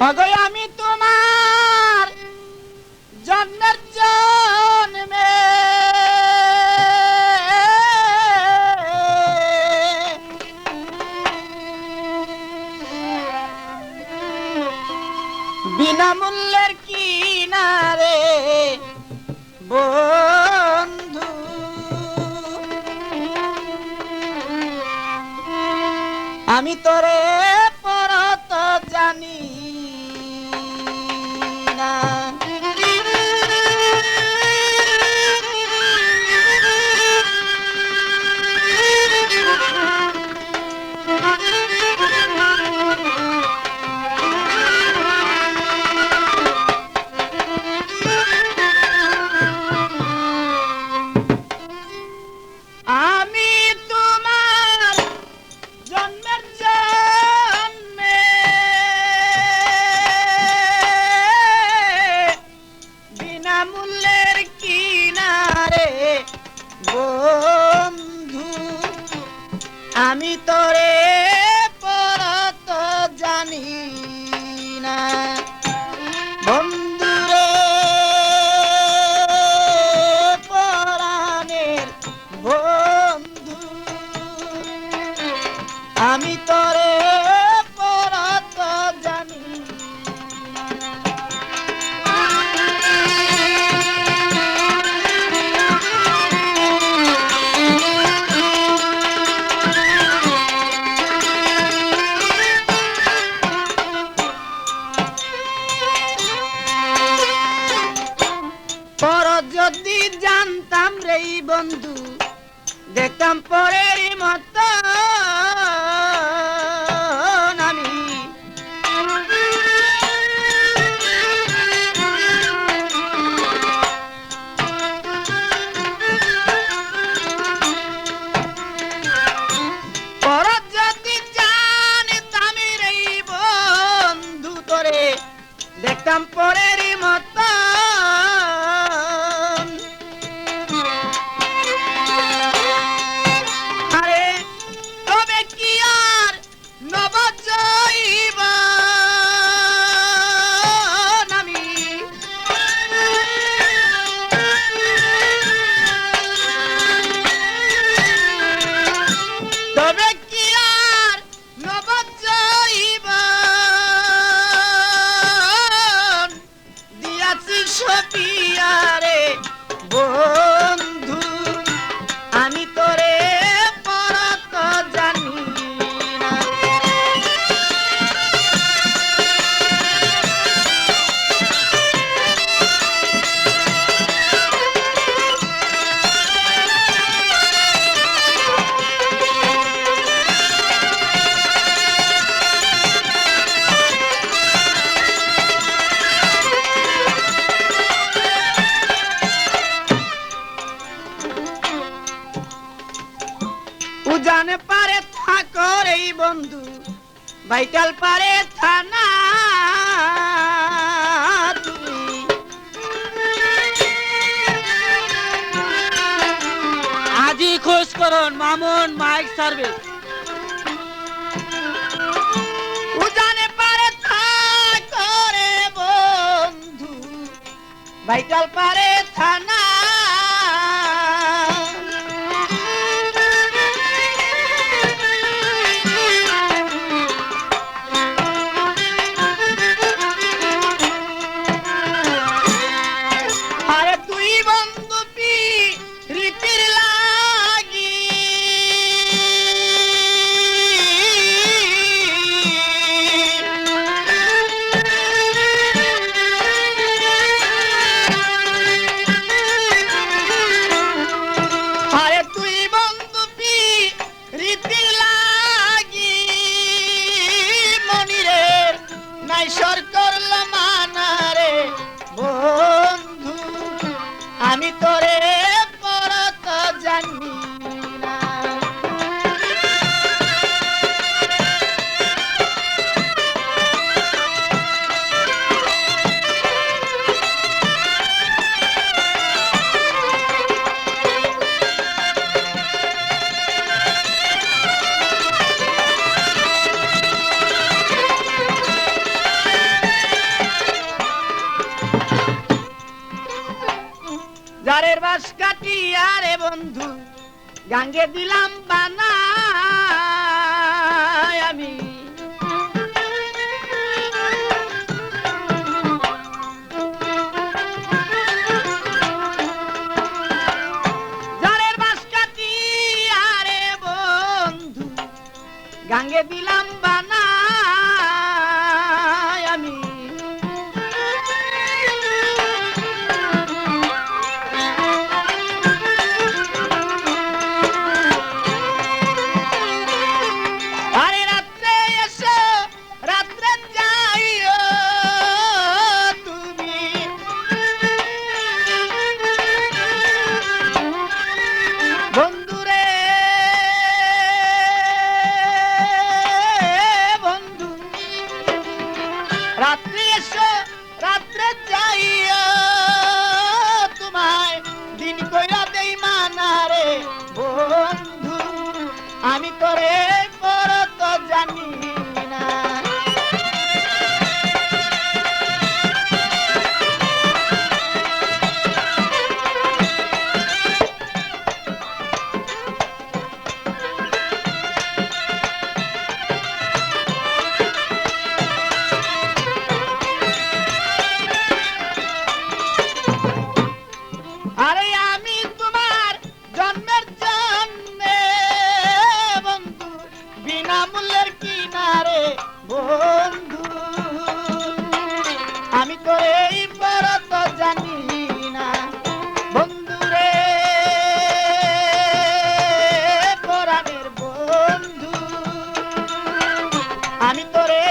ওগো আমি তোমার জন্মের জন্মে বিনামূল্যের কিনারে বন্ধু আমি তোরে পরত জানি না। আমি তোমার জন্মের জন্মে বিনামূল্যের কিনারে বন্ধু আমি তোরে পরত জানি না। বন্ধুরে পরাণের বন্ধু আমি তোরে পরত জানি পর যদি জানতাম রে বন্ধু দেখতাম পরের মতো আমি পর যদি জানতাম রে বন্ধু তোরে দেখতাম পরের মতো সপিয়ারে বন্ধু আমি তোরে পরত জানি না। উজানে পারে থাকো রে বন্ধু ভাইটাল পারে থানা তুমি আজি খোঁজ করুন মামুন মাইক সার্ভিস। উজানে পারে থাকো রে বন্ধু ভাইটাল পারে থানা আমি তোরে পরত জানি না। বাস কাটিয়া রে বন্ধু গাঙ্গে দিলাম বানায় আমি ঝড়ের বাস কাটিয়া রে বন্ধু গাঙ্গে দিলাম বানায় আমি আরে রাত্রে এসো রাত্রে যাইও তুমি বন্ধুরে বন্ধু রাত্রে এসো রাত্রে যাইও তোমায় দিন কইরা দেই মানারে বন্ধু আমি তোরে বড় তো জানি না আরে আমি তোমার জন্মের জন্যে বন্ধু বিনামূল্যের কিনারে বন্ধু আমি তোরে বড় তো জানি না বন্ধুরে পরাণের বন্ধু আমি তোরে